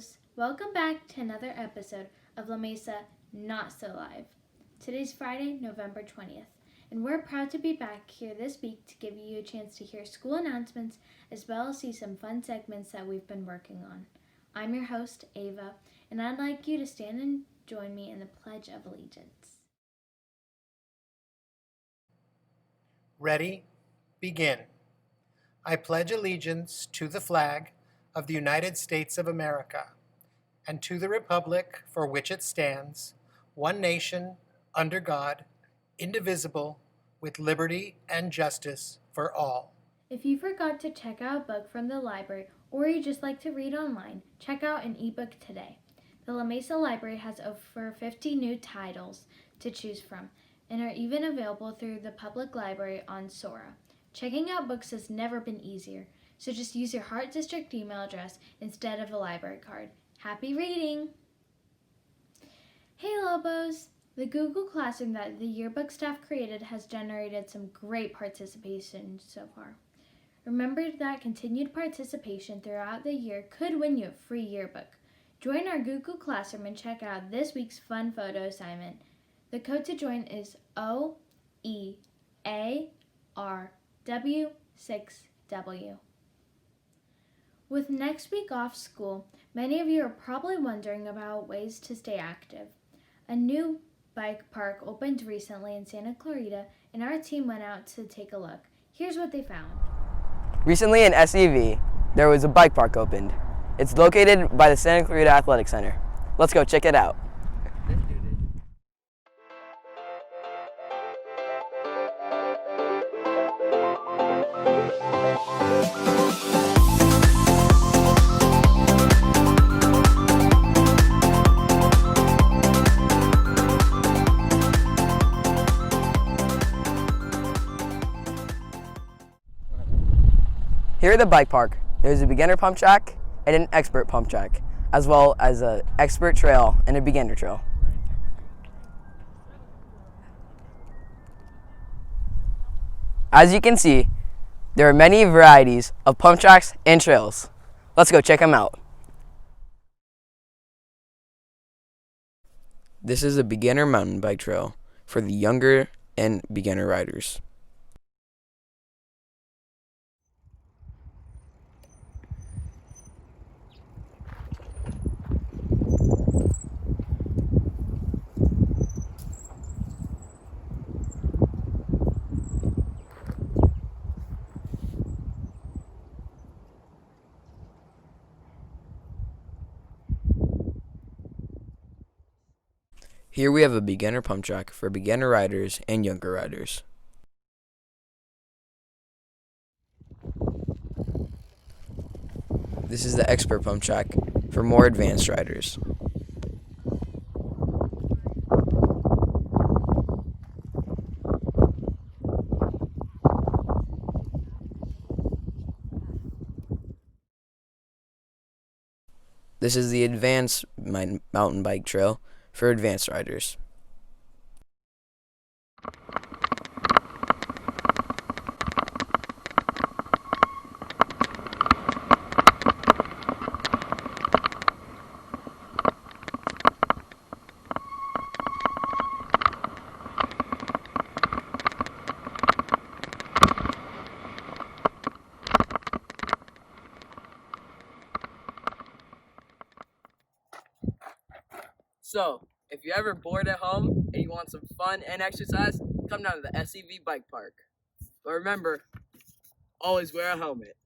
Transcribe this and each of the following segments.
Lobos. Welcome back to another episode of La Mesa Not So Live. Today's Friday, November 20th, and we're proud to be back here this week to give you a chance to hear school announcements as well as see some fun segments that we've been working on. I'm your host, Ava, and I'd like you to stand and join me in the Pledge of Allegiance. Ready? Begin. I pledge allegiance to the flag of the United States of America and to the republic for which it stands, one nation, under God, indivisible, with liberty and justice for all. If you forgot to check out a book from the library or you just like to read online, check out an ebook today. The La Mesa Library has over 50 new titles to choose from and are even available through the public library on Sora. Checking out books has never been easier, so just use your Heart District email address instead of a library card. Happy reading! Hey Lobos! The Google Classroom that the yearbook staff created has generated some great participation so far. Remember that continued participation throughout the year could win you a free yearbook. Join our Google Classroom and check out this week's fun photo assignment. The code to join is OEARW6W. With next week off school, many of you are probably wondering about ways to stay active. A new bike park opened recently in Santa Clarita, and our team went out to take a look. Here's what they found. Recently in SEV, there was a bike park opened. It's located by the Santa Clarita Athletic Center. Let's go check it out. Here at the bike park, there's a beginner pump track and an expert pump track, as well as an expert trail and a beginner trail. As you can see, there are many varieties of pump tracks and trails. Let's go check them out. This is a beginner mountain bike trail for the younger and beginner riders. Here we have a beginner pump track for beginner riders and younger riders. This is the expert pump track for more advanced riders. This is the advanced mountain bike trail for advanced riders. So, if you're ever bored at home and you want some fun and exercise, come down to the SEV Bike Park. But remember, always wear a helmet.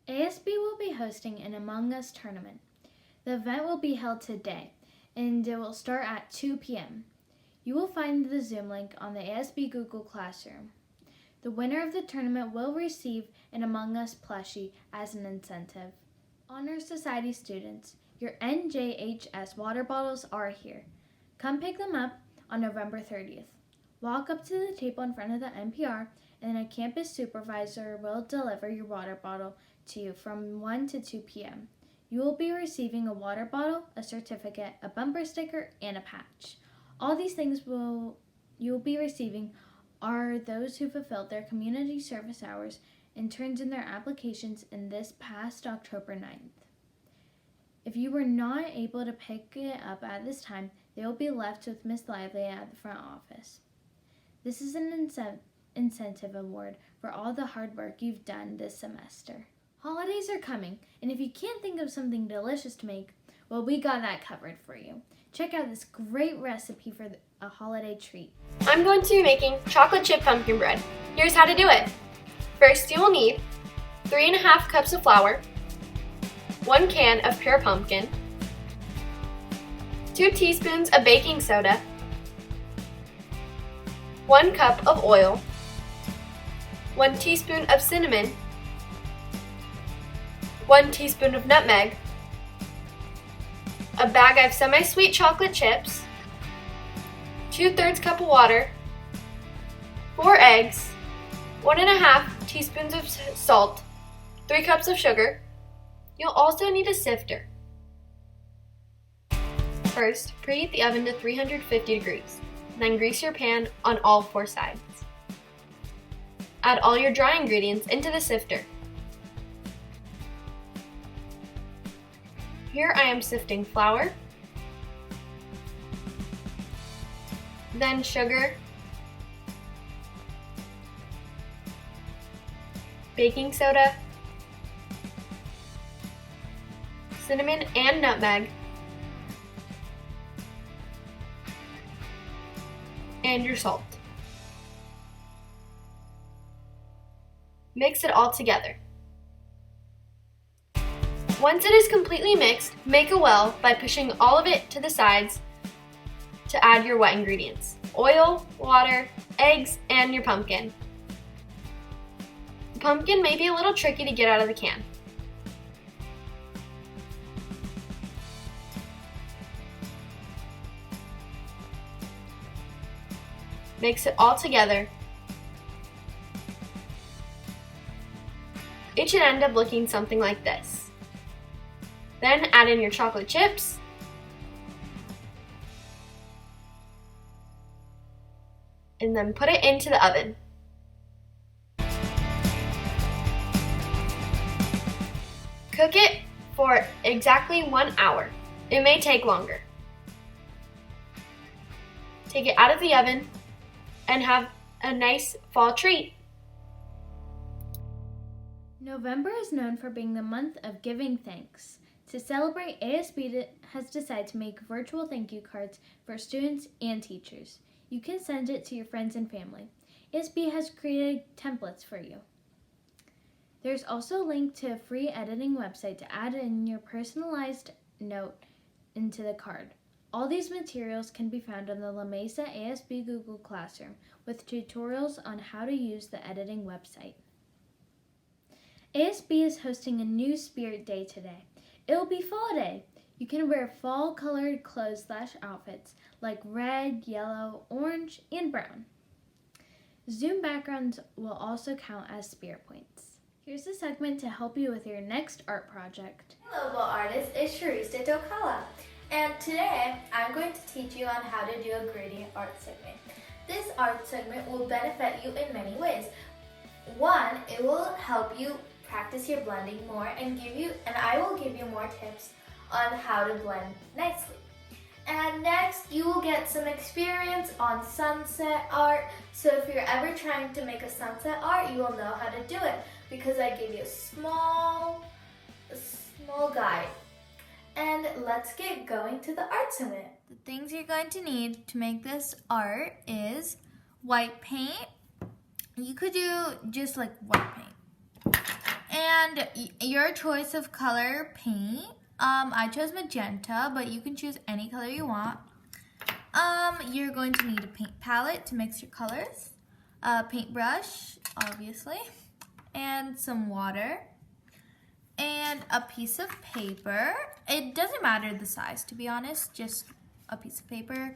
ASB will be hosting an Among Us tournament. The event will be held today, and it will start at 2 p.m. You will find the Zoom link on the ASB Google Classroom. The winner of the tournament will receive an Among Us plushie as an incentive. Honor Society students, your NJHS water bottles are here. Come pick them up on November 30th. Walk up to the table in front of the NPR, and a campus supervisor will deliver your water bottle to you from 1 to 2 p.m. You will be receiving a water bottle, a certificate, a bumper sticker, and a patch. All these things you will be receiving are those who fulfilled their community service hours and turns in their applications in this past October 9th. If you were not able to pick it up at this time, they will be left with Miss Lively at the front office. This is an incentive award for all the hard work you've done this semester. Holidays are coming, and if you can't think of something delicious to make, well, we got that covered for you. Check out this great recipe for a holiday treat. I'm going to be making chocolate chip pumpkin bread. Here's how to do it. First, you will need 3.5 cups of flour, 1 can of pure pumpkin, 2 teaspoons of baking soda, 1 cup of oil, 1 teaspoon of cinnamon, 1 teaspoon of nutmeg, a bag of semi-sweet chocolate chips, 2/3 cup of water, 4 eggs, 1.5 teaspoons of salt, 3 cups of sugar. You'll also need a sifter. First, preheat the oven to 350 degrees, then grease your pan on all 4 sides. Add all your dry ingredients into the sifter. Here I am sifting flour, then sugar, baking soda, cinnamon and nutmeg, and your salt. Mix it all together. Once it is completely mixed, make a well by pushing all of it to the sides to add your wet ingredients: oil, water, eggs, and your pumpkin. The pumpkin may be a little tricky to get out of the can. Mix it all together. It should end up looking something like this. Then add in your chocolate chips, and then put it into the oven. Cook it for exactly 1 hour. It may take longer. Take it out of the oven and have a nice fall treat. November is known for being the month of giving thanks. To celebrate, ASB has decided to make virtual thank you cards for students and teachers. You can send it to your friends and family. ASB has created templates for you. There's also a link to a free editing website to add in your personalized note into the card. All these materials can be found on the La Mesa ASB Google Classroom with tutorials on how to use the editing website. ASB is hosting a new Spirit Day today. It'll be Fall Day. You can wear fall-colored clothes/outfits like red, yellow, orange, and brown. Zoom backgrounds will also count as Spirit points. Here's a segment to help you with your next art project. My local artist is Charisse Tokala, and today I'm going to teach you on how to do a gradient art segment. This art segment will benefit you in many ways. One, it will help you practice your blending more and I will give you more tips on how to blend nicely. And next, you will get some experience on sunset art. So if you're ever trying to make a sunset art, you will know how to do it because I gave you a small guide. And let's get going to the art segment. The things you're going to need to make this art is white paint. You could do just like white paint. And your choice of color paint. I chose magenta, but you can choose any color you want. You're going to need a paint palette to mix your colors, a paintbrush, obviously, and some water, and a piece of paper. It doesn't matter the size, to be honest, just a piece of paper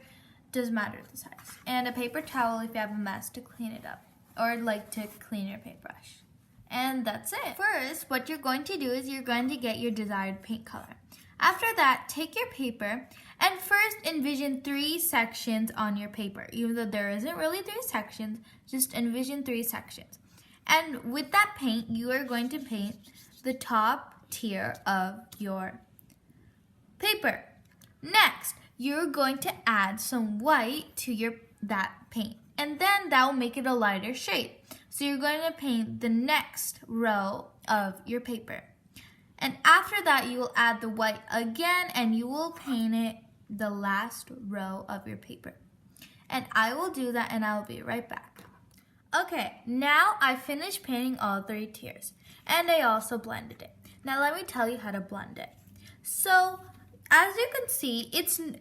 doesn't matter the size. And a paper towel if you have a mess to clean it up, or like to clean your paintbrush. And that's it. First, what you're going to do is you're going to get your desired paint color. After that, take your paper and first envision 3 sections on your paper. Even though there isn't really 3 sections, just envision 3 sections. And with that paint, you are going to paint the top tier of your paper. Next, you're going to add some white to that paint, and then that will make it a lighter shade. So you're going to paint the next row of your paper. And after that, you will add the white again, and you will paint it the last row of your paper. And I will do that, and I will be right back. Okay, now I finished painting all 3 tiers, and I also blended it. Now let me tell you how to blend it. So, as you can see,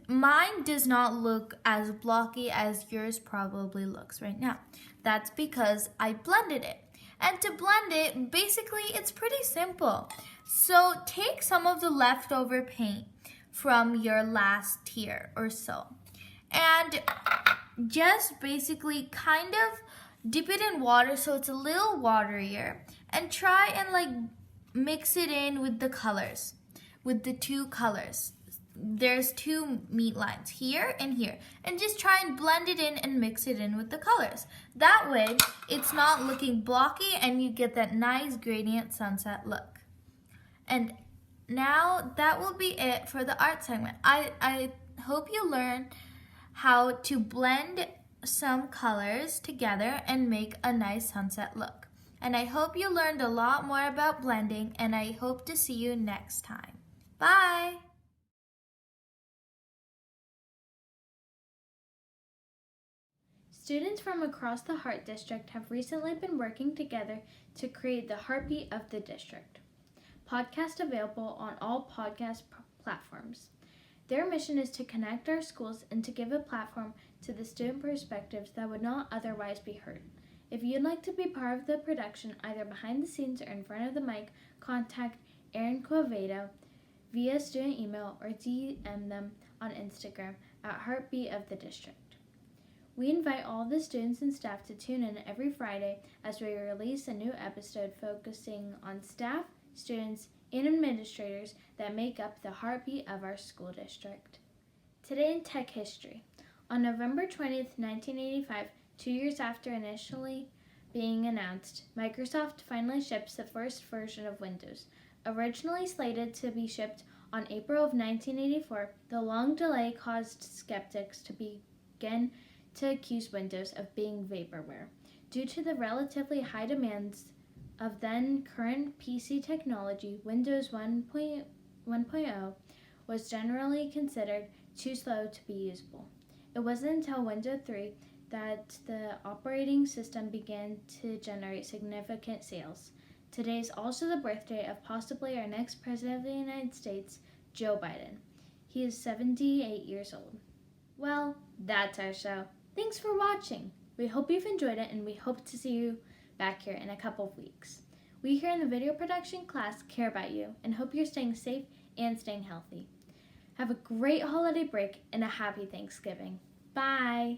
mine does not look as blocky as yours probably looks right now. That's because I blended it. And to blend it, basically, it's pretty simple. So take some of the leftover paint from your last tier or so, and just basically kind of dip it in water so it's a little waterier, and try and mix it in with the colors, with the 2 colors. There's 2 meat lines here and here, and just try and blend it in and mix it in with the colors. That way it's not looking blocky and you get that nice gradient sunset look. And now that will be it for the art segment. I hope you learn how to blend some colors together and make a nice sunset look. And I hope you learned a lot more about blending, and I hope to see you next time. Bye! Students from across the Heart District have recently been working together to create the Heartbeat of the District podcast, available on all podcast platforms. Their mission is to connect our schools and to give a platform to the student perspectives that would not otherwise be heard. If you'd like to be part of the production, either behind the scenes or in front of the mic, contact Erin Quevedo via student email or DM them on Instagram at Heartbeat of the District. We invite all the students and staff to tune in every Friday as we release a new episode focusing on staff, students, and administrators that make up the heartbeat of our school district. Today in Tech History. On November 20th, 1985, 2 years after initially being announced, Microsoft finally ships the first version of Windows. Originally slated to be shipped on April of 1984, the long delay caused skeptics to begin to accuse Windows of being vaporware. Due to the relatively high demands of then current PC technology, Windows 1.0 was generally considered too slow to be usable. It wasn't until Windows 3 that the operating system began to generate significant sales. Today is also the birthday of possibly our next President of the United States, Joe Biden. He is 78 years old. Well, that's our show. Thanks for watching. We hope you've enjoyed it, and we hope to see you back here in a couple of weeks. We here in the video production class care about you and hope you're staying safe and staying healthy. Have a great holiday break and a happy Thanksgiving. Bye!